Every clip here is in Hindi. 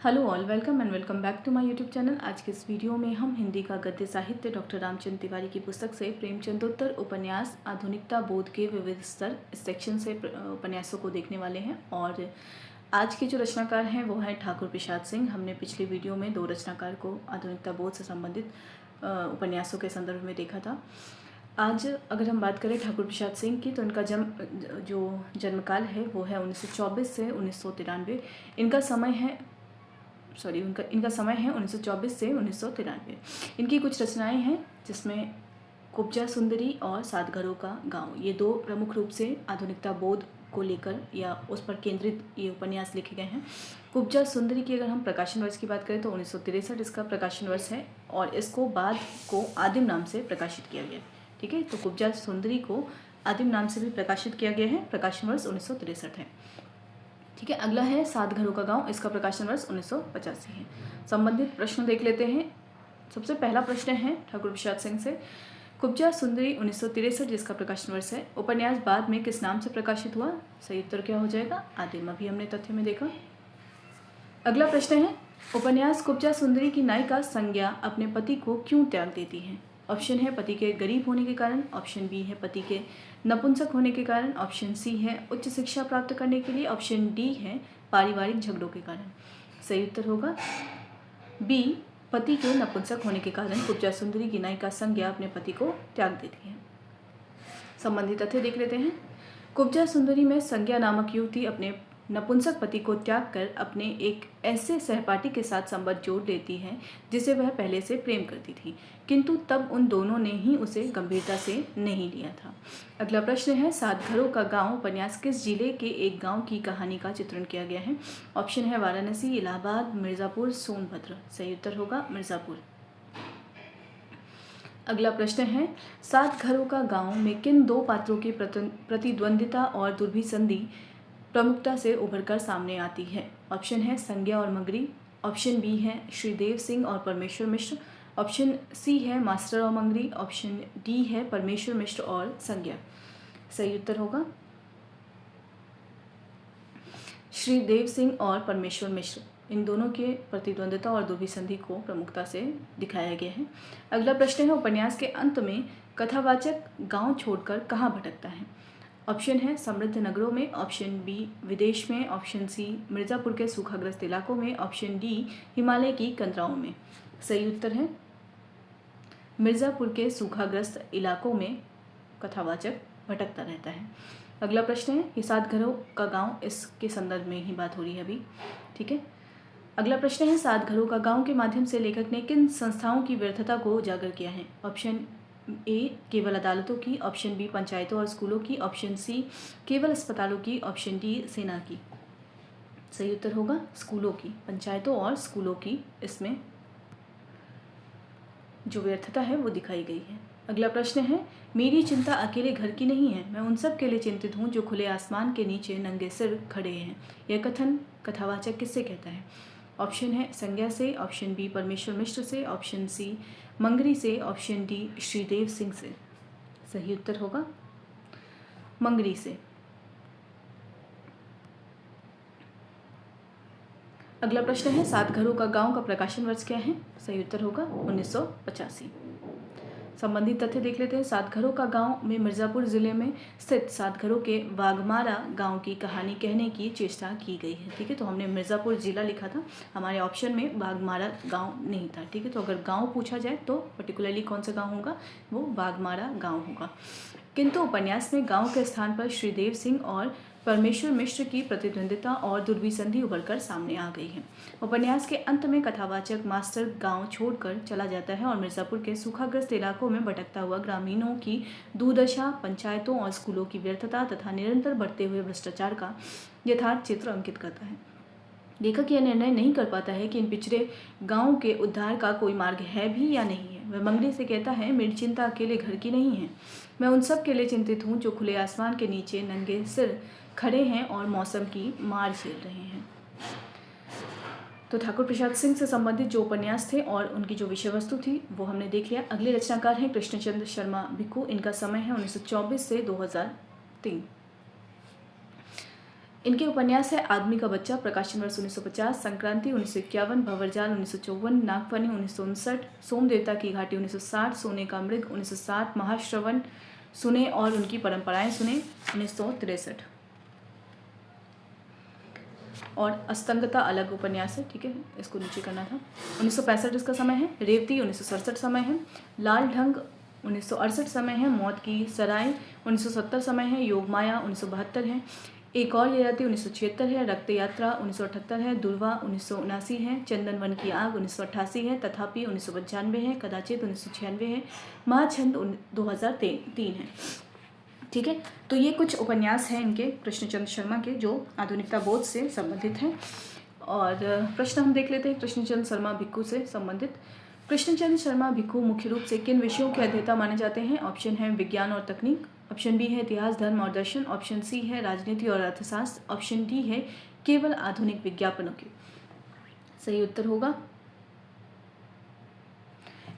Hello all, welcome and welcome back to my YouTube channel. आज के इस वीडियो में हम हिंदी का गद्य साहित्य डॉक्टर रामचंद्र तिवारी की पुस्तक से प्रेमचंदोत्तर उपन्यास आधुनिकता बोध के विविध स्तर इस सेक्शन से उपन्यासों को देखने वाले हैं। और आज के जो रचनाकार हैं वो हैं ठाकुर प्रसाद सिंह। हमने पिछली वीडियो में दो रचनाकार को आधुनिकता बोध से संबंधित उपन्यासों के संदर्भ में देखा था। आज अगर हम बात करें ठाकुर प्रसाद सिंह की, तो इनका जन्मकाल है वो है 1924 से 1993। इनका समय है 1924 से 1993। इनकी कुछ रचनाएं हैं जिसमें कुब्जा सुंदरी और सात घरों का गांव, ये दो प्रमुख रूप से आधुनिकता बोध को लेकर या उस पर केंद्रित ये उपन्यास लिखे गए हैं। कुब्जा सुंदरी की अगर हम प्रकाशन वर्ष की बात करें तो 1963 इसका प्रकाशन वर्ष है और इसको बाद को आदिम नाम से प्रकाशित किया गया। ठीक है, तो कुब्जा सुंदरी को आदिम नाम से भी प्रकाशित किया गया है, प्रकाशन वर्ष 1963 है। ठीक है, अगला है सात घरों का गांव, इसका प्रकाशन वर्ष 1985 है। संबंधित प्रश्न देख लेते हैं। सबसे पहला प्रश्न है ठाकुर प्रसाद सिंह से, कुब्जा सुंदरी 1963 जिसका प्रकाशन वर्ष है, उपन्यास बाद में किस नाम से प्रकाशित हुआ? सही उत्तर क्या हो जाएगा? आदिम। अभी हमने तथ्य में देखा। अगला प्रश्न है, उपन्यास कुब्जा सुंदरी की नायिका संज्ञा अपने पति को क्यों त्याग देती है? ऑप्शन है पति के गरीब होने के कारण, ऑप्शन बी है पति के नपुंसक होने के कारण, ऑप्शन सी है उच्च शिक्षा प्राप्त करने के लिए, ऑप्शन डी है पारिवारिक झगड़ों के कारण। सही उत्तर होगा बी, पति के नपुंसक होने के कारण कुब्जा सुंदरी की नायिका संज्ञा अपने पति को त्याग देती है। संबंधित तथ्य देख लेते हैं। कुब्जा सुंदरी में संज्ञा नामक युवती अपने नपुंसक पति को त्याग कर अपने एक ऐसे सहपाठी के साथ संबंध जोड़ लेती है जिसे वह पहले से प्रेम करती थी, किंतु तब उन दोनों ने ही उसे गंभीरता से नहीं लिया था। अगला प्रश्न है, सात घरों का गांव उपन्यास किस जिले के एक गांव की कहानी का चित्रण किया गया है? ऑप्शन है वाराणसी, इलाहाबाद, मिर्ज़ापुर, सोनभद्र। सही उत्तर होगा मिर्ज़ापुर। अगला प्रश्न है, सात घरों का गांव में किन दो पात्रों की प्रतिद्वंदिता और दुर्भिसंधि प्रमुखता से उभरकर सामने आती है? ऑप्शन है संज्ञा और मगरी, ऑप्शन बी है श्रीदेव सिंह और परमेश्वर मिश्र, ऑप्शन सी है मास्टर और मंगरी, ऑप्शन डी है परमेश्वर मिश्र और संज्ञा। सही उत्तर होगा श्रीदेव सिंह और परमेश्वर मिश्र, इन दोनों के प्रतिद्वंदिता और दुर्भिसंधि को प्रमुखता से दिखाया गया है। अगला प्रश्न है, उपन्यास के अंत में कथावाचक गांव छोड़कर कहाँ भटकता है? ऑप्शन है समृद्ध नगरों में, ऑप्शन बी विदेश में, ऑप्शन सी मिर्ज़ापुर के सूखाग्रस्त इलाकों में, ऑप्शन डी हिमालय की कंदराओं में। सही उत्तर है मिर्ज़ापुर के सूखाग्रस्त इलाकों में कथावाचक भटकता रहता है। अगला प्रश्न है, ये सात घरों का गांव, इसके संदर्भ में ही बात हो रही है अभी। ठीक है, अगला प्रश्न है, सात घरों का गांव के माध्यम से लेखक ने किन संस्थाओं की व्यर्थता को उजागर किया है? ऑप्शन ए केवल अदालतों की, ऑप्शन बी पंचायतों और स्कूलों की, ऑप्शन सी केवल अस्पतालों की, ऑप्शन डी सेना की। सही उत्तर होगा स्कूलों की, पंचायतों और स्कूलों की इसमें जो व्यर्थता है वो दिखाई गई है। अगला प्रश्न है, मेरी चिंता अकेले घर की नहीं है, मैं उन सब के लिए चिंतित हूँ जो खुले आसमान के नीचे नंगे सिर खड़े हैं। यह कथन कथावाचक किससे कहता है? ऑप्शन है संज्ञा से, ऑप्शन बी परमेश्वर मिश्र से, ऑप्शन सी मंगरी से, ऑप्शन डी श्रीदेव सिंह से। सही उत्तर होगा मंगरी से। अगला प्रश्न है, सात घरों का गांव का प्रकाशन वर्ष क्या है? सही उत्तर होगा 1985। संबंधित तथ्य देख लेते हैं। सात घरों का गांव में मिर्ज़ापुर जिले में स्थित सात घरों के वाघमारा गांव की कहानी कहने की चेष्टा की गई है। ठीक है, तो हमने मिर्ज़ापुर जिला लिखा था, हमारे ऑप्शन में वाघमारा गांव नहीं था। ठीक है, तो अगर गांव पूछा जाए तो पर्टिकुलरली कौन सा गांव होगा? वो वाघमारा गांव होगा। किंतु उपन्यास में गांव के स्थान पर श्रीदेव सिंह और परमेश्वर मिश्र की प्रतिद्वंदिता और दुर्भिसंधि उभरकर सामने आ गई है। उपन्यास के अंत में कथावाचक मास्टर गांव छोड़कर चला जाता है और मिर्ज़ापुर के सूखाग्रस्त इलाकों में भटकता हुआ ग्रामीणों की दुर्दशा, पंचायतों और स्कूलों की व्यर्थता तथा निरंतर बढ़ते हुए भ्रष्टाचार का यथार्थ चित्र अंकित करता है। लेखक यह निर्णय नहीं कर पाता है कि इन पिछड़े गांव के उद्धार का कोई मार्ग है भी या नहीं है। वह मंगरी से कहता है, मेरी चिंता अकेले घर की नहीं है, मैं उन सब के लिए चिंतित हूँ जो खुले आसमान के नीचे नंगे सिर खड़े हैं और मौसम की मार झेल रहे हैं। तो ठाकुर प्रसाद सिंह से संबंधित जो उपन्यास थे और उनकी जो विषय वस्तु थी वो हमने देख लिया। अगले रचनाकार हैं कृष्णचंद्र शर्मा भिक्खू। इनका समय है 1924 से 2003। इनके उपन्यास है आदमी का बच्चा, प्रकाशन वर्ष 1950, संक्रांति 1951, भंवरजाल 1954, नागफनी 1959, सोमदेवता की घाटी 1960, सोने का मृग 1960, महाश्रवण सुने और उनकी परंपराएं सुने 1963, और अस्तंगता अलग उपन्यास है, ठीक है, इसको नीचे करना था। 1965 इसका समय है। रेवती 1967 समय है। लाल ढंग 1968 समय है। मौत की सराय 1970 समय है। योगमाया 1972 है। एक और ये जाति 1976 है। रक्त यात्रा 1978 है। दुर्वा 1979 है। चंदन वन की आग 1988 है। तथापि 1995 है। कदाचित 1996 है। महाछंद 2003 है, ठीक है। तो ये कुछ उपन्यास हैं इनके, कृष्णचंद्र शर्मा के, जो आधुनिकता बोध से संबंधित हैं। और प्रश्न हम देख लेते हैं कृष्णचंद्र शर्मा भिक्खु से संबंधित। कृष्णचंद्र शर्मा भिक्खु मुख्य रूप से किन विषयों के अध्येता माने जाते हैं? ऑप्शन है विज्ञान और तकनीक, ऑप्शन बी है इतिहास, धर्म और दर्शन, ऑप्शन सी है राजनीति और अर्थशास्त्र, ऑप्शन डी है केवल आधुनिक विज्ञापनों के। सही उत्तर होगा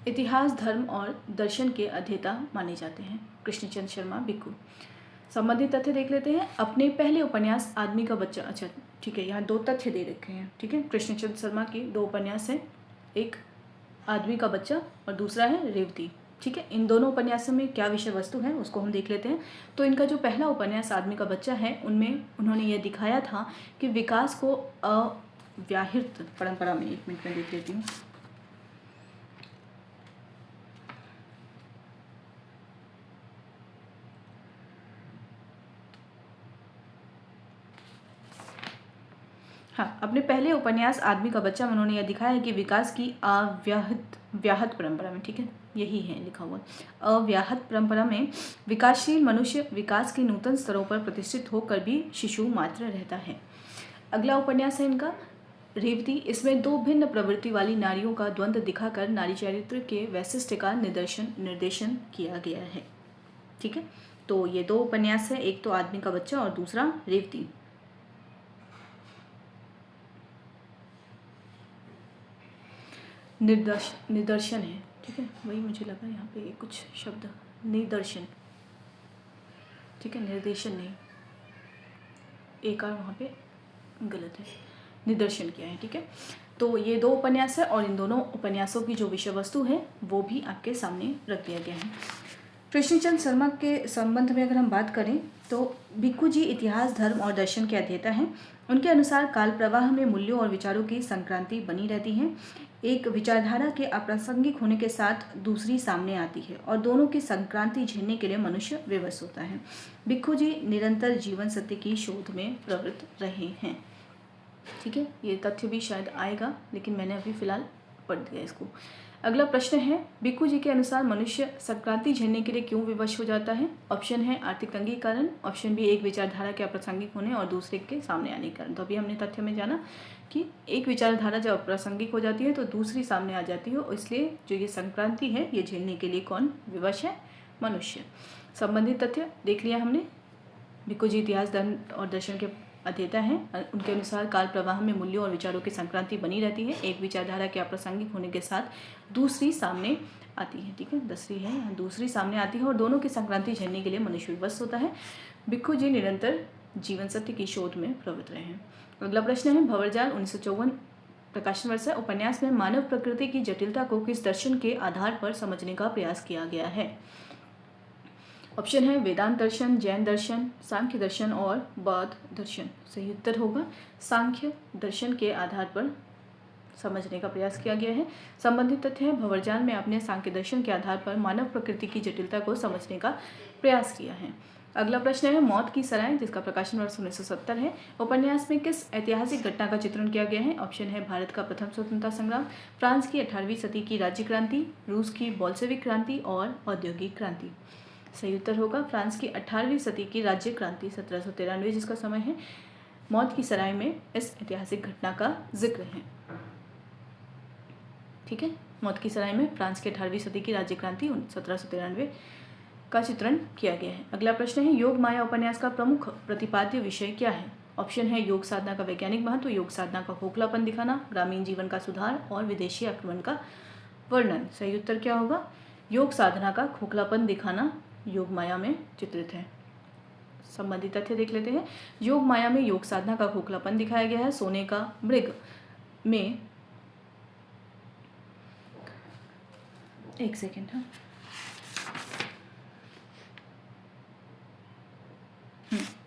इतिहास, धर्म और दर्शन के अध्येता माने जाते हैं कृष्णचंद्र शर्मा भिक्खु। संबंधित तथ्य देख लेते हैं। अपने पहले उपन्यास आदमी का बच्चा, अच्छा ठीक है, यहाँ दो तथ्य दे रखे हैं, ठीक है। कृष्णचंद्र शर्मा के दो उपन्यास हैं, एक आदमी का बच्चा और दूसरा है रेवती, ठीक है। इन दोनों उपन्यासों में क्या विषय वस्तु है उसको हम देख लेते हैं। तो इनका जो पहला उपन्यास आदमी का बच्चा है, उनमें उन्होंने यह दिखाया था कि विकास को अव्याहृत परंपरा में, एक मिनट में देख लेती हूँ, हाँ, अपने पहले उपन्यास आदमी का बच्चा में उन्होंने यह दिखाया है कि विकास की अव्याहत परंपरा में, ठीक है, यही है लिखा हुआ, अव्याहत परंपरा में विकासशील मनुष्य विकास के नूतन स्तरों पर प्रतिष्ठित होकर भी शिशु मात्र रहता है। अगला उपन्यास है इनका रेवती। इसमें दो भिन्न प्रवृत्ति वाली नारियों का द्वंद्व दिखाकर नारी चरित्र के वैशिष्ट्य का निर्देशन किया गया है, ठीक है। तो ये दो उपन्यास है, एक तो आदमी का बच्चा और दूसरा रेवती। निदर्शन है, ठीक है, वही मुझे लगा यहाँ पे कुछ शब्द, निदर्शन, ठीक है, निर्देशन नहीं, एक और वहाँ पे गलत है, निदर्शन किया है, ठीक है। तो ये दो उपन्यास है और इन दोनों उपन्यासों की जो विषय वस्तु है वो भी आपके सामने रख दिया गया है। कृष्णचंद्र शर्मा के संबंध में अगर हम बात करें तो भिक्खु जी इतिहास, धर्म और दर्शन के अध्येता हैं। उनके अनुसार काल प्रवाह में मूल्यों और विचारों की संक्रांति बनी रहती है। एक विचारधारा के अप्रासंगिक होने के साथ दूसरी सामने आती है और दोनों की संक्रांति झेलने के लिए मनुष्य विवश होता है। भिक्खु जी निरंतर जीवन सत्य की शोध में प्रवृत्त रहे हैं, ठीक है। ये तथ्य भी शायद आएगा लेकिन मैंने अभी फिलहाल पढ़ दिया इसको। अगला प्रश्न है भिक्खु जी के अनुसार मनुष्य संक्रांति झेलने के लिए क्यों विवश हो जाता है? ऑप्शन है आर्थिक तंगी के कारण, ऑप्शन बी एक विचारधारा के अप्रासंगिक होने और दूसरे के सामने आने के कारण। तो अभी हमने तथ्य में जाना कि एक विचारधारा जब अप्रासंगिक हो जाती है तो दूसरी सामने आ जाती है, और इसलिए जो ये संक्रांति है ये झेलने के लिए कौन विवश है? मनुष्य। संबंधित तथ्य देख लिया हमने। भिक्खु जी इतिहास, धर्म और दर्शन के अध्येता हैं। उनके अनुसार काल प्रवाह में मूल्यों और विचारों की संक्रांति बनी रहती है। एक विचारधारा के अप्रासंगिक होने के साथ दूसरी सामने आती है, ठीक है, दूसरी है यहाँ, दूसरी सामने आती है और दोनों की संक्रांति झेलने के लिए मनुष्य विवश होता है। भिक्खु जी निरंतर जीवन सत्य की शोध में प्रवृत्त रहे हैं। अगला प्रश्न है भंवरजाल 1954 प्रकाशन वर्ष है। उपन्यास में मानव प्रकृति की जटिलता को किस दर्शन के आधार पर समझने का प्रयास किया गया है? ऑप्शन है वेदांत दर्शन, जैन दर्शन, सांख्य दर्शन और बौद्ध दर्शन। सही उत्तर होगा सांख्य दर्शन के आधार पर समझने का प्रयास किया गया है। संबंधित तथ्य है भंवरजाल में आपने सांख्य दर्शन के आधार पर मानव प्रकृति की जटिलता को समझने का प्रयास किया है। अगला प्रश्न है मौत की सराय, जिसका प्रकाशन वर्ष 1970 है। उपन्यास में किस ऐतिहासिक घटना का चित्रण किया गया है? ऑप्शन है भारत का प्रथम स्वतंत्रता संग्राम, फ्रांस की 18वीं सदी की राज्य क्रांति, रूस की बोल्शेविक क्रांति और औद्योगिक क्रांति। सही उत्तर होगा फ्रांस की 18वीं सदी की राज्य क्रांति 1793 जिसका समय है। मौत की सराय में इस ऐतिहासिक घटना का जिक्र है, ठीक है। मौत की सराय में फ्रांस की 18वीं सदी की राज्य क्रांति 1793 का चित्रण किया गया है। अगला प्रश्न है योग माया उपन्यास का प्रमुख प्रतिपाद्य विषय क्या है? ऑप्शन है योग साधना का वैज्ञानिक महत्व, योग साधना का खोखलापन दिखाना, ग्रामीण जीवन का सुधार और विदेशी आक्रमण का वर्णन। सही उत्तर क्या होगा? योग साधना का खोखलापन दिखाना योग माया में चित्रित है। संबंधित तथ्य देख लेते हैं। योग माया में योग साधना का खोखलापन दिखाया गया है। सोने का मृग में, एक सेकेंड, हाँ,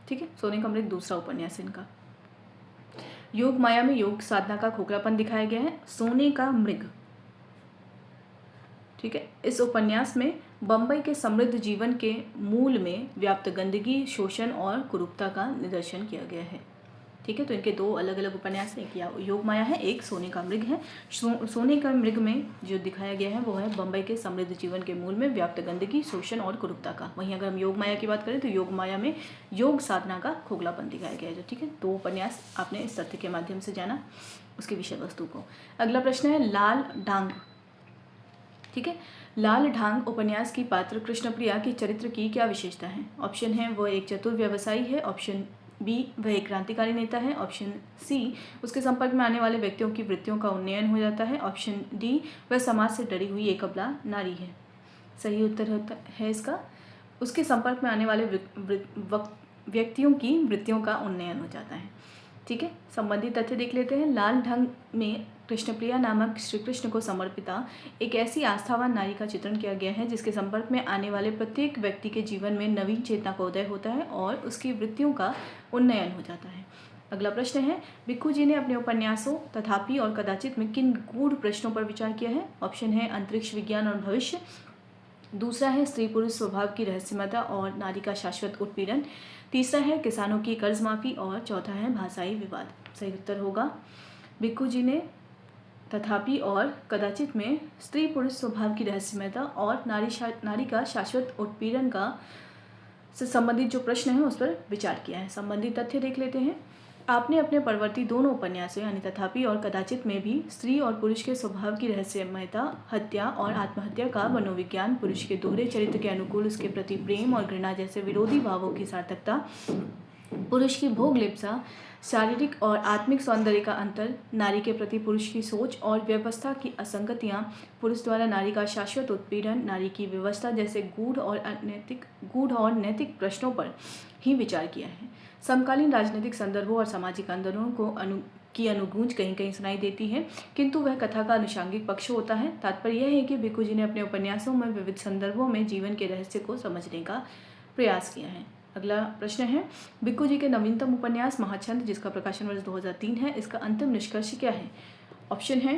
ठीक है, सोने का मृग दूसरा उपन्यास इनका। योग माया में योग साधना का खोखलापन दिखाया गया है। सोने का मृग, ठीक है, इस उपन्यास में बम्बई के समृद्ध जीवन के मूल में व्याप्त गंदगी, शोषण और कुरूपता का निदर्शन किया गया है। ठीक है, तो इनके दो अलग अलग उपन्यास हैं, एक योग माया है, एक सोने का मृग है। सोने का मृग में जो दिखाया गया है वो है बम्बई के समृद्ध जीवन के मूल में व्याप्त गंदगी, शोषण और कुरूपता का। वहीं अगर हम योग माया की बात करें तो योग माया में योग साधना का खोखलापन दिखाया गया है। जो ठीक है, दो उपन्यास आपने इस तथ्य के माध्यम से जाना उसकी विषय वस्तु को। अगला प्रश्न है लाल ढांग। ठीक है, लाल ढांग उपन्यास की पात्र कृष्णप्रिया की चरित्र की क्या विशेषता है? ऑप्शन है वह एक चतुर व्यवसायी है, ऑप्शन बी वह एक क्रांतिकारी नेता है, ऑप्शन सी उसके संपर्क में आने वाले व्यक्तियों की वृत्तियों का उन्नयन हो जाता है, ऑप्शन डी वह समाज से डरी हुई एक अबला नारी है। सही उत्तर है इसका उसके संपर्क में आने वाले व्यक्तियों की वृत्तियों का उन्नयन हो जाता है। ठीक है, संबंधित तथ्य देख लेते हैं। लाल ढंग में कृष्णप्रिया नामक श्री कृष्ण को समर्पिता एक ऐसी आस्थावान नारी का चित्रण किया गया है जिसके संपर्क में आने वाले प्रत्येक व्यक्ति के जीवन में नवीन चेतना का उदय होता है और उसकी वृत्तियों का उन्नयन हो जाता है। अगला प्रश्न है भिक्खू जी ने अपने उपन्यासों तथापि और कदाचित में किन गूढ़ प्रश्नों पर विचार किया है? ऑप्शन है अंतरिक्ष, विज्ञान और भविष्य, दूसरा है स्त्री पुरुष स्वभाव की रहस्यमयता और नारी का शाश्वत उत्पीड़न, तीसरा है किसानों की कर्ज माफी और चौथा है भाषाई विवाद। सही उत्तर होगा भिक्खू जी ने तथापि और कदाचित में स्त्री पुरुष स्वभाव की रहस्यमयता और नारी का शाश्वत उत्पीड़न का से संबंधित जो प्रश्न है उस पर विचार किया है। संबंधित तथ्य देख लेते हैं। आपने अपने परवर्ती दोनों उपन्यासों यानी तथापि और कदाचित में भी स्त्री और पुरुष के स्वभाव की रहस्यमयता, हत्या और आत्महत्या का मनोविज्ञान, पुरुष के दोहरे चरित्र के अनुकूल उसके प्रति प्रेम और घृणा जैसे विरोधी भावों की सार्थकता, पुरुष की भोग लिप्सा, शारीरिक और आत्मिक सौंदर्य का अंतर, नारी के प्रति पुरुष की सोच और व्यवस्था की असंगतियाँ, पुरुष द्वारा नारी का शाश्वत उत्पीड़न, नारी की व्यवस्था जैसे गूढ़ और नैतिक प्रश्नों पर ही विचार किया है। समकालीन राजनीतिक संदर्भों और सामाजिक आंदोलनों की अनुगूंज कहीं कहीं सुनाई देती है, किंतु वह कथा का अनुषांगिक पक्ष होता है। तात्पर्य यह है कि भिक्खू जी ने अपने उपन्यासों में विविध संदर्भों में जीवन के रहस्य को समझने का प्रयास किया है। अगला प्रश्न है भिक्खू जी के नवीनतम उपन्यास महाछंद जिसका प्रकाशन वर्ष 2003 है, इसका अंतिम निष्कर्ष क्या है? ऑप्शन है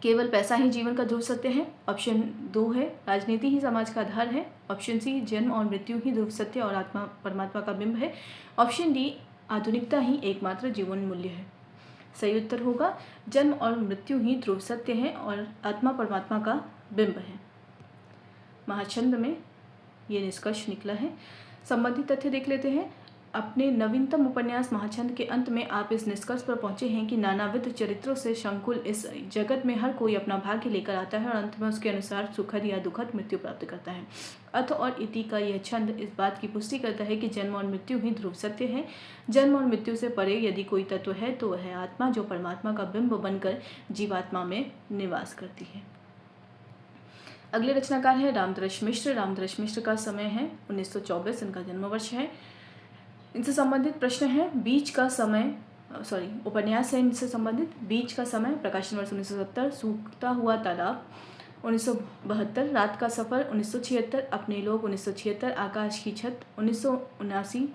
केवल पैसा ही जीवन का ध्रुव सत्य है, ऑप्शन 2 है राजनीति ही समाज का आधार है, ऑप्शन सी जन्म और मृत्यु ही ध्रुव सत्य और आत्मा परमात्मा का बिंब है, ऑप्शन डी आधुनिकता ही एकमात्र जीवन मूल्य है। सही उत्तर होगा जन्म और मृत्यु ही ध्रुव सत्य है और आत्मा परमात्मा का बिंब है। महाछंद में ये निष्कर्ष निकला है। संबंधित तथ्य देख लेते हैं। अपने नवीनतम उपन्यास महाछंद के अंत में आप इस निष्कर्ष पर पहुंचे हैं कि नानाविध चरित्रों से संकुल इस जगत में हर कोई अपना भाग्य लेकर आता है और अंत में उसके अनुसार सुखद या दुखद मृत्यु प्राप्त करता है। अथ और इति का यह छंद इस बात की पुष्टि करता है कि जन्म और मृत्यु ही ध्रुव सत्य है। जन्म और मृत्यु से परे यदि कोई तत्व है तो वह आत्मा जो परमात्मा का बिंब बनकर जीवात्मा में निवास करती है। अगले रचनाकार है रामदृश मिश्र। रामदृश मिश्र का समय है 1924, इनका जन्म वर्ष है। इनसे संबंधित प्रश्न है बीच का समय, उपन्यास है इनसे संबंधित। बीच का समय, प्रकाशन वर्ष 1970, सूखता हुआ तालाब 1972, रात का सफ़र 1976, अपने लोग 1976, आकाश की छत 1979,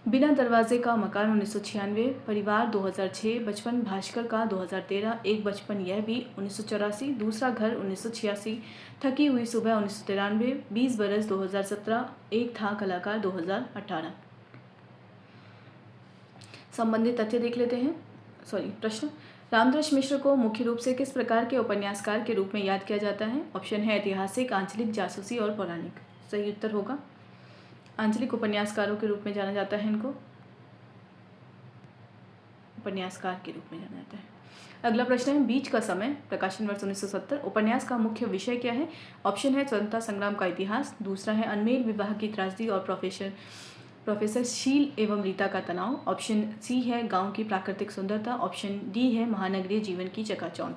बिना दरवाजे का मकान 1996, परिवार 2006, बचपन भास्कर का 2013, एक बचपन यह भी 1984, दूसरा घर 1986, थकी हुई सुबह 1993, 20 बरस 2017, एक था कलाकार 2018। संबंधित तथ्य देख लेते हैं। प्रश्न रामदृश मिश्र को मुख्य रूप से किस प्रकार के उपन्यासकार के रूप में याद किया जाता है? ऑप्शन है ऐतिहासिक, आंचलिक, जासूसी और पौराणिक। सही उत्तर होगा आंचलिक उपन्यासकारों के रूप में जाना जाता है इनको, उपन्यासकार के रूप में जाना जाता है। अगला प्रश्न है बीच का समय, प्रकाशन वर्ष 1970, उपन्यास का मुख्य विषय क्या है? ऑप्शन है स्वतंत्रता संग्राम का इतिहास, दूसरा है अनमेल विवाह की त्रासदी और प्रोफेसर शील एवं रीता का तनाव, ऑप्शन सी है गांव की प्राकृतिक सुंदरता, ऑप्शन डी है महानगरीय जीवन की चकाचौंध।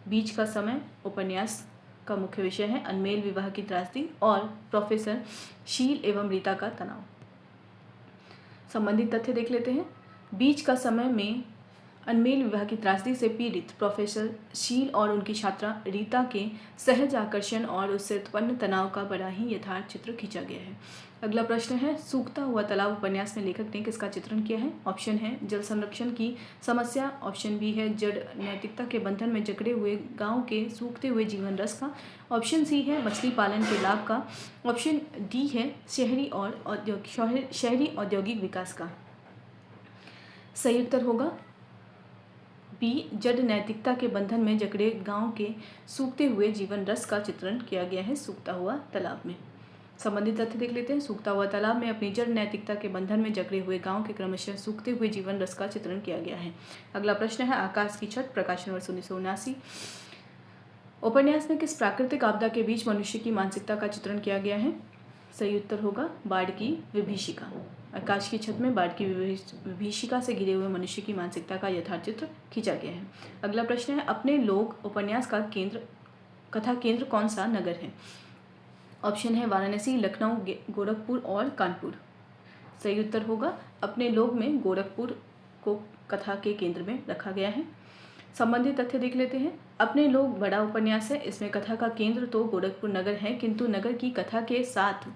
बीच का समय उपन्यास का मुख्य विषय है अनमेल विवाह की त्रासदी और प्रोफेसर शील एवं रीता का तनाव। संबंधित तथ्य देख लेते हैं। बीच का समय में अनमेल विवाह की त्रासदी से पीड़ित प्रोफेसर शील और उनकी छात्रा रीता के सहज आकर्षण और उससे उत्पन्न तनाव का बड़ा ही यथार्थ चित्र खींचा गया है। अगला प्रश्न है, सूखता हुआ तालाब उपन्यास में लेखक ने किसका चित्रण किया है? ऑप्शन है जल संरक्षण की समस्या, ऑप्शन बी है जड़ नैतिकता के बंधन में जकड़े हुए गांव के सूखते हुए जीवन रस का, ऑप्शन सी है मछली पालन के लाभ का, ऑप्शन डी है शहरी औद्योगिक विकास का। सही उत्तर होगा बी, जड़ नैतिकता के बंधन में जकड़े गांव के सूखते हुए जीवन रस का चित्रण किया गया है सूखता हुआ तालाब में। संबंधित तथ्य देख लेते हैं। सूखता हुआ तालाब में अपनी जड़ नैतिकता के बंधन में जकड़े हुए गांव के क्रमशः सूखते हुए जीवन रस का चित्रण किया गया है। अगला प्रश्न है, आकाश की छत, प्रकाशन वर्ष 1979। उपन्यास में किस प्राकृतिक आपदा के बीच मनुष्य की मानसिकता का चित्रण किया गया है? सही उत्तर होगा बाढ़ की विभीषिका। आकाश की छत में बाढ़ की विभीषिका से घिरे हुए मनुष्य की मानसिकता का यथार्थ चित्र खींचा गया है। अगला प्रश्न है, अपने लोग उपन्यास का कथा केंद्र कौन सा नगर है? ऑप्शन है वाराणसी, लखनऊ, गोरखपुर और कानपुर। सही उत्तर होगा अपने लोग में गोरखपुर को कथा के केंद्र में रखा गया है। संबंधित तथ्य देख लेते हैं। अपने लोग बड़ा उपन्यास है, इसमें कथा का केंद्र तो गोरखपुर नगर है, किंतु नगर की कथा के साथ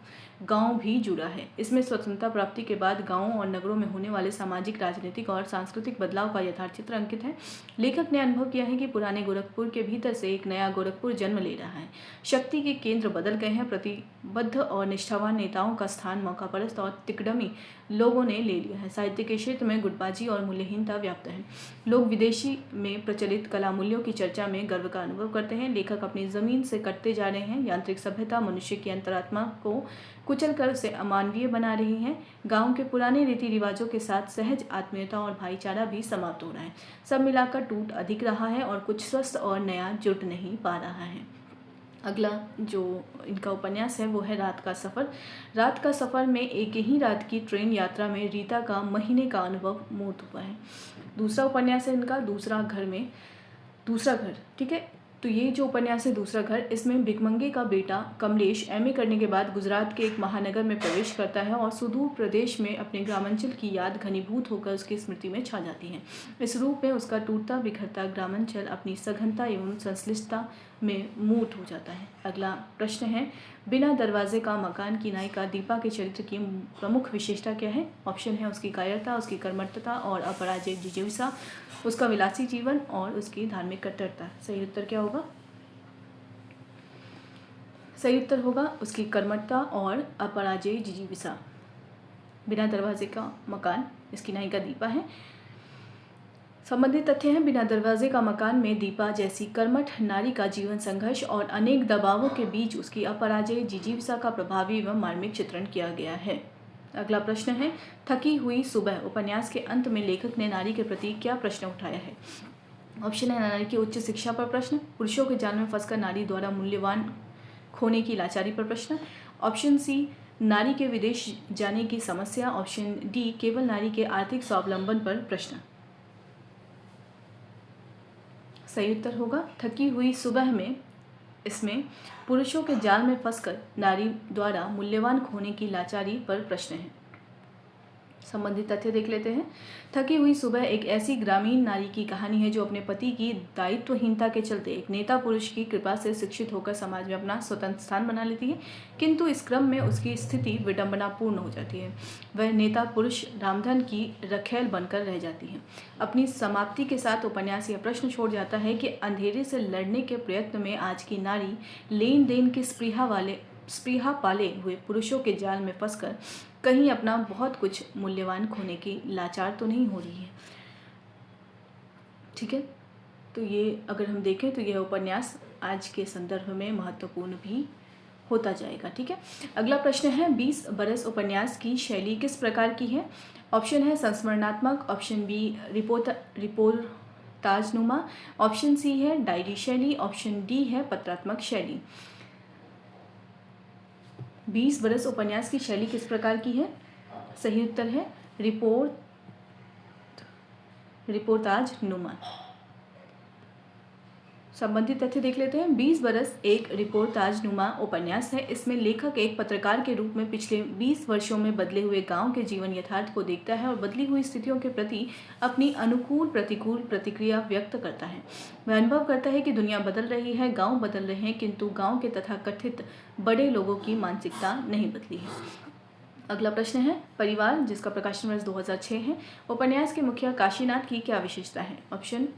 गांव भी जुड़ा है। इसमें स्वतंत्रता प्राप्ति के बाद गांवों और नगरों में होने वाले सामाजिक, राजनीतिक और सांस्कृतिक बदलाव का यथार्थ चित्र अंकित है। लेखक ने अनुभव किया है कि पुराने गोरखपुर के भीतर से एक नया गोरखपुर जन्म ले रहा है। शक्ति के केंद्र बदल गए हैं। प्रतिबद्ध और निष्ठावान नेताओं का स्थान मौकापरस्त और तिकड़मी लोगों ने ले लिया है। साहित्य के क्षेत्र में गुटबाजी और मूल्यहीनता व्याप्त है। लोग विदेशी में प्रचलित कला मूल्यों की चर्चा में गर्व का अनुभव करते हैं। लेखक अपनी जमीन से कटते जा रहे हैं। यांत्रिक सभ्यता मनुष्य की अंतरात्मा को कुचल कर उसे अमानवीय बना रही है। गांव के पुराने रीति रिवाजों के साथ सहज आत्मीयता और भाईचारा भी समाप्त हो रहा है। सब मिलाकर टूट अधिक रहा है और कुछ स्वस्थ और नया जुट नहीं पा रहा है। अगला जो इनका उपन्यास है वो है रात का सफ़र। रात का सफ़र में एक ही रात की ट्रेन यात्रा में रीता का महीने का अनुभव मूर्त हुआ है। दूसरा उपन्यास है इनका दूसरा घर। ठीक है, तो ये जो उपन्यास है दूसरा घर, इसमें भिकमंगे का बेटा कमलेश एमए करने के बाद गुजरात के एक महानगर में प्रवेश करता है और सुदूर प्रदेश में अपने ग्रामांचल की याद घनीभूत होकर उसकी स्मृति में छा जाती है। इस रूप में उसका टूटता बिखरता ग्रामांचल अपनी सघनता एवं संश्लिष्टता में मूर्त हो जाता है। अगला प्रश्न है, बिना दरवाजे का मकान की नायिका दीपा के चरित्र की प्रमुख विशेषता क्या है? ऑप्शन है उसकी कायरता, उसकी कर्मठता और अपराजय जिजीविषा, उसका विलासी जीवन और उसकी धार्मिक कट्टरता। सही उत्तर क्या होगा? सही उत्तर होगा उसकी कर्मठता और अपराजय जिजीविषा। बिना दरवाजे का मकान, इसकी नायिका दीपा है। संबंधित तथ्य हैं। बिना दरवाजे का मकान में दीपा जैसी कर्मठ नारी का जीवन संघर्ष और अनेक दबावों के बीच उसकी अपराजय जिजीविषा का प्रभावी एवं मार्मिक चित्रण किया गया है। अगला प्रश्न है, थकी हुई सुबह उपन्यास के अंत में लेखक ने नारी के प्रति क्या प्रश्न उठाया है? ऑप्शन है नारी की उच्च शिक्षा पर प्रश्न, पुरुषों के जाल में फंसकर नारी द्वारा मूल्यवान खोने की लाचारी पर प्रश्न, ऑप्शन सी नारी के विदेश जाने की समस्या, ऑप्शन डी केवल नारी के आर्थिक स्वावलंबन पर प्रश्न। सही उत्तर होगा थकी हुई सुबह में, इसमें पुरुषों के जाल में फंसकर नारी द्वारा मूल्यवान खोने की लाचारी पर प्रश्न है। संबंधित तथ्य देख लेते हैं। थकी हुई सुबह एक ऐसी ग्रामीण नारी की कहानी है जो अपने पति की दायित्वहीनता के चलते एक नेता पुरुष की कृपा से शिक्षित होकर समाज में अपना स्वतंत्र स्थान बना लेती है, किंतु इस क्रम में उसकी स्थिति विडंबनापूर्ण हो जाती है। वह नेता पुरुष रामधन की रखैल बनकर रह जाती है। अपनी समाप्ति के साथ उपन्यास यह प्रश्न छोड़ जाता है कि अंधेरे से लड़ने के प्रयत्न में आज की नारी लेन देन की स्पृहा पाले हुए पुरुषों के जाल में फंसकर कहीं अपना बहुत कुछ मूल्यवान खोने की लाचार तो नहीं हो रही है। ठीक है, तो ये अगर हम देखें तो यह उपन्यास आज के संदर्भ में महत्वपूर्ण भी होता जाएगा। ठीक है, अगला प्रश्न है 20 बरस उपन्यास की शैली किस प्रकार की है? ऑप्शन है संस्मरणात्मक, ऑप्शन बी रिपोर्ताजनुमा, ऑप्शन सी है डायरी शैली, ऑप्शन डी है पत्रात्मक शैली। 20 बरस उपन्यास की शैली किस प्रकार की है? सही उत्तर है रिपोर्ताजनुमा। संबंधित तथ्य देख लेते हैं। 20 बरस एक रिपोर्टाज नुमा उपन्यास है। इसमें लेखक एक पत्रकार के रूप में पिछले 20 वर्षों में बदले हुए गांव के जीवन यथार्थ को देखता है और बदली हुई स्थितियों के प्रति अपनी अनुकूल प्रतिकूल प्रतिक्रिया व्यक्त करता है। वह अनुभव करता है कि दुनिया बदल रही है, गाँव बदल रहे हैं, किंतु गाँव के तथाकथित बड़े लोगों की मानसिकता नहीं बदली है। अगला प्रश्न है, परिवार, जिसका प्रकाशन वर्ष 2006 है, उपन्यास के मुखिया काशीनाथ की क्या विशेषता है? ऑप्शन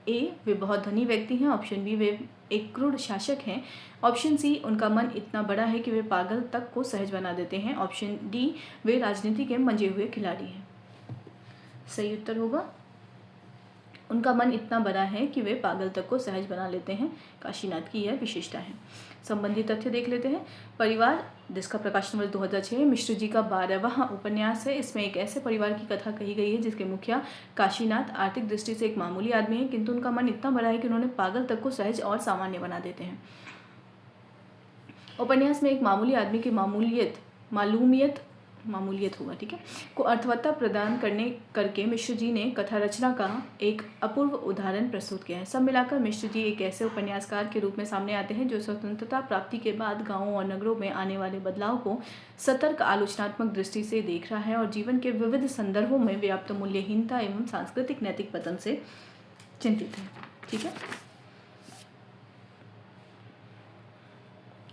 ए, वे बहुत धनी व्यक्ति हैं। ऑप्शन बी, वे एक क्रूर शासक हैं। ऑप्शन सी, उनका मन इतना बड़ा है कि वे पागल तक को सहज बना देते हैं। ऑप्शन डी, वे राजनीति के मंजे हुए खिलाड़ी हैं। सही उत्तर होगा उनका मन इतना बड़ा है कि वे पागल तक को सहज बना लेते हैं। काशीनाथ की यह विशेषता है। संबंधित तथ्य देख लेते हैं। परिवार, जिसका प्रकाशन वर्ष 2006 है, मिश्र जी का 12वां उपन्यास है। इसमें एक ऐसे परिवार की कथा कही गई है जिसके मुखिया काशीनाथ आर्थिक दृष्टि से एक मामूली आदमी है, किंतु उनका मन इतना बड़ा है कि उन्होंने पागल तक को सहज और सामान्य बना देते हैं। उपन्यास में एक मामूली आदमी की मामूलियत होगा, ठीक है, को अर्थवत्ता प्रदान करके मिश्र जी ने कथा रचना का एक अपूर्व उदाहरण प्रस्तुत किया है। सब मिलाकर मिश्र जी एक ऐसे उपन्यासकार के रूप में सामने आते हैं जो स्वतंत्रता प्राप्ति के बाद गांवों और नगरों में आने वाले बदलाव को सतर्क आलोचनात्मक दृष्टि से देख रहा है और जीवन के विविध संदर्भों में व्याप्त मूल्यहीनता एवं सांस्कृतिक नैतिक पतन से चिंतित है। ठीक है,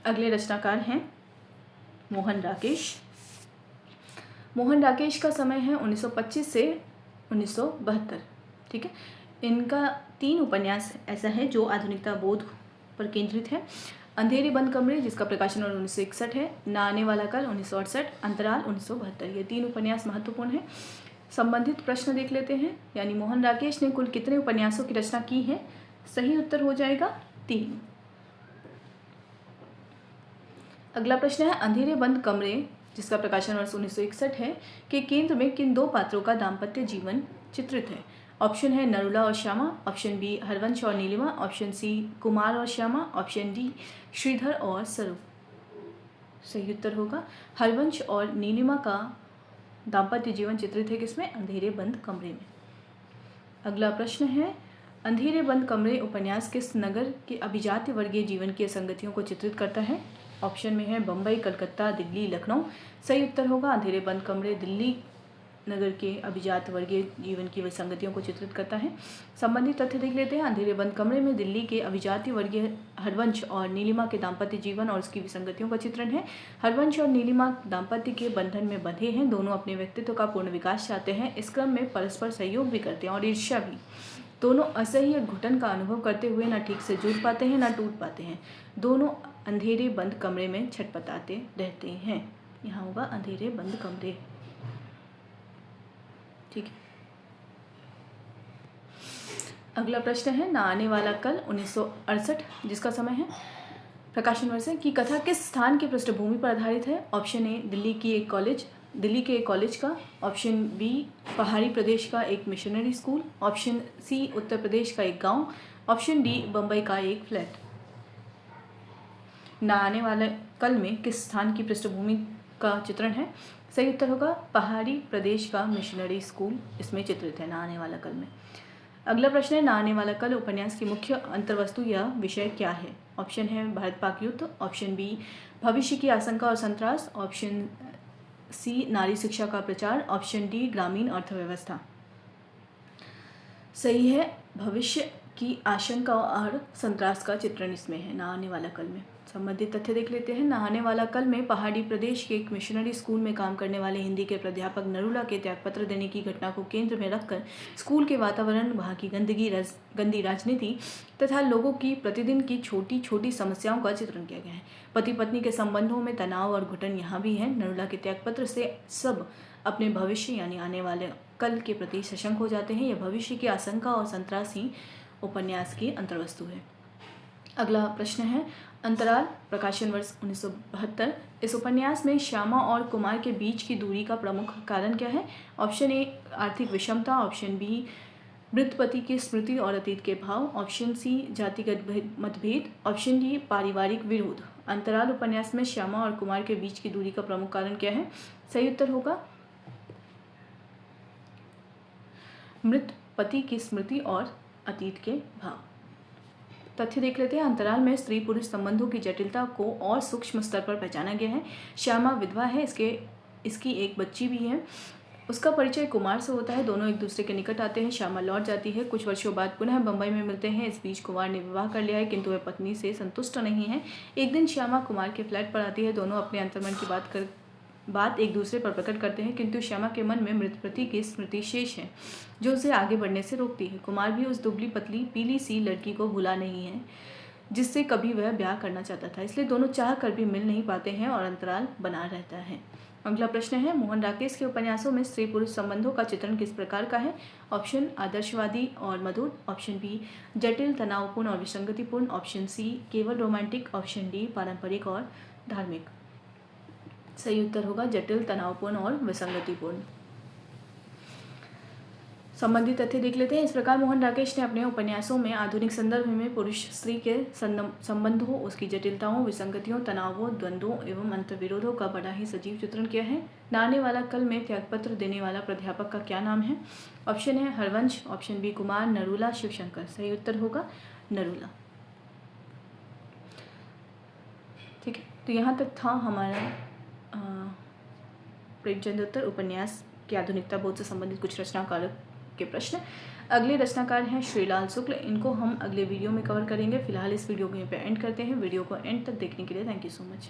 अगले रचनाकार हैं मोहन राकेश। मोहन राकेश का समय है 1925 से 1972। ठीक है, इनका 3 उपन्यास ऐसा है जो आधुनिकता बोध पर केंद्रित है। अंधेरे बंद कमरे, जिसका प्रकाशन 1961 है, ना आने वाला कल 1968, अंतराल 1972। ये 3 उपन्यास महत्वपूर्ण है। संबंधित प्रश्न देख लेते हैं। यानी मोहन राकेश ने कुल कितने उपन्यासों की रचना की है? सही उत्तर हो जाएगा 3। अगला प्रश्न है, अंधेरे बंद कमरे, जिसका प्रकाशन वर्ष 1961 है, के केंद्र में किन 2 पात्रों का दाम्पत्य जीवन चित्रित है? ऑप्शन है नरुला और श्यामा, ऑप्शन बी हरवंश और नीलिमा, ऑप्शन सी कुमार और श्यामा, ऑप्शन डी श्रीधर और सरू। सही उत्तर होगा हरवंश और नीलिमा का दाम्पत्य जीवन चित्रित है किसमें? अंधेरे बंद कमरे में। अगला प्रश्न है, अंधेरे बंद कमरे उपन्यास किस नगर के अभिजात्य वर्गीय जीवन की असंगतियों को चित्रित करता है? ऑप्शन में है बम्बई, कलकत्ता, दिल्ली, लखनऊ। सही उत्तर होगा अंधेरे बंद कमरे दिल्ली नगर के अभिजात वर्गीय जीवन की विसंगतियों को चित्रित करता है। संबंधित तथ्य देख लेते हैं। अंधेरे बंद कमरे में दिल्ली के अभिजाति वर्गीय हरवंश और नीलिमा के दाम्पत्य जीवन और उसकी विसंगतियों का चित्रण है। हरवंश और नीलिमा दाम्पत्य के बंधन में बंधे हैं, दोनों अपने व्यक्तित्व का पूर्ण विकास चाहते हैं, इस क्रम में परस्पर सहयोग भी करते हैं और ईर्ष्या भी। दोनों असह्य घुटन का अनुभव करते हुए न ठीक से जुड़ पाते हैं न टूट पाते हैं। दोनों अंधेरे बंद कमरे में छटपटाते रहते हैं। यहाँ होगा अंधेरे बंद कमरे। ठीक है, अगला प्रश्न है, ना आने वाला कल 1968, जिसका समय है प्रकाशन वर्ष की कथा किस स्थान की पृष्ठभूमि पर आधारित है? ऑप्शन ए दिल्ली के एक कॉलेज का, ऑप्शन बी पहाड़ी प्रदेश का एक missionary school, option C Uttar Pradesh का एक गांव, ऑप्शन डी बम्बई का एक फ्लैट। ना आने वाले कल में किस स्थान की पृष्ठभूमि का चित्रण है? सही उत्तर होगा पहाड़ी प्रदेश का मिशनरी स्कूल इसमें चित्रित है ना आने वाला कल में। अगला प्रश्न है, ना आने वाला कल उपन्यास की मुख्य अंतर्वस्तु या विषय क्या है? ऑप्शन है भारत पाक युद्ध, ऑप्शन बी भविष्य की आशंका और संतरास, ऑप्शन सी नारी शिक्षा का प्रचार, ऑप्शन डी ग्रामीण अर्थव्यवस्था। सही है भविष्य की आशंका और संतरास का चित्रण इसमें है ना आने वाला कल में। संबंधित तथ्य देख लेते हैं। ना आने वाला कल में पहाड़ी प्रदेश के एक मिशनरी स्कूल में काम करने वाले हिंदी के प्राध्यापक नरुला के त्यागपत्र देने की घटना को केंद्र में रखकर स्कूल के वातावरण, वहाँ की गंदी राजनीति तथा लोगों की प्रतिदिन की छोटी छोटी समस्याओं का चित्रण किया गया है। पति पत्नी के संबंधों में तनाव और घुटन यहाँ भी है। नरुला के त्यागपत्र से सब अपने भविष्य यानी आने वाले कल के प्रति सशंक हो जाते हैं। यह भविष्य की आशंका और संतरास ही उपन्यास की अंतर्वस्तु है। अगला प्रश्न है, अंतराल, प्रकाशन वर्ष 1972। इस उपन्यास में श्यामा और कुमार के बीच की दूरी का प्रमुख कारण क्या है? ऑप्शन ए आर्थिक विषमता, ऑप्शन बी मृत पति की स्मृति और अतीत के भाव, ऑप्शन सी जातिगत मतभेद, ऑप्शन डी पारिवारिक विरोध। अंतराल उपन्यास में श्यामा और कुमार के बीच की दूरी का प्रमुख कारण क्या है? सही उत्तर होगा मृत पति की स्मृति और अतीत के भाव। तथ्य देख लेते हैं। अंतराल में स्त्री पुरुष संबंधों की जटिलता को और सूक्ष्म स्तर पर पहचाना गया है। श्यामा विधवा है, इसकी एक बच्ची भी है। उसका परिचय कुमार से होता है। दोनों एक दूसरे के निकट आते हैं। श्यामा लौट जाती है। कुछ वर्षों बाद पुनः बंबई में मिलते हैं। इस बीच कुमार ने विवाह कर लिया है, किंतु वह पत्नी से संतुष्ट नहीं है। एक दिन श्यामा कुमार के फ्लैट पर आती है। दोनों अपने अंतर्मन की बात एक दूसरे पर प्रकट करते हैं, किंतु श्यामा के मन में मृत पति की स्मृति शेष है, जो उसे आगे बढ़ने से रोकती है। कुमार भी उस दुबली पतली पीली सी लड़की को भुला नहीं है, जिससे कभी वह ब्याह करना चाहता था। इसलिए दोनों चाह कर भी मिल नहीं पाते हैं और अंतराल बना रहता है। अगला प्रश्न है, मोहन राकेश के उपन्यासों में स्त्री पुरुष संबंधों का चित्रण किस प्रकार का है? ऑप्शन आदर्शवादी और मधुर, ऑप्शन बी जटिल तनावपूर्ण और विसंगतिपूर्ण, ऑप्शन सी केवल रोमांटिक, ऑप्शन डी पारंपरिक और धार्मिक। सही उत्तर होगा जटिल तनावपूर्ण और विसंगतिपूर्ण। संबंधित तथ्य देख लेते हैं। इस प्रकार मोहन राकेश ने अपने उपन्यासों में आधुनिक संदर्भ में पुरुष स्त्री के संबंधों, उसकी जटिलताओं, विसंगतियों, तनावों, द्वंद्वों एवं अंतर्विरोधों का बड़ा ही सजीव चित्रण किया है। नाने वाला कल में त्यागपत्र देने वाला प्राध्यापक का क्या नाम है? ऑप्शन है हरवंश, ऑप्शन बी कुमार, नरूला, शिवशंकर। सही उत्तर होगा नरूला। ठीक है, तो यहाँ तक था हमारा प्रेमचंद उत्तर उपन्यास की आधुनिकता बोध से संबंधित कुछ रचनाकार के प्रश्न। अगले रचनाकार हैं श्रीलाल शुक्ल। इनको हम अगले वीडियो में कवर करेंगे। फिलहाल इस वीडियो को यहीं पे एंड करते हैं। वीडियो को एंड तक देखने के लिए थैंक यू सो मच।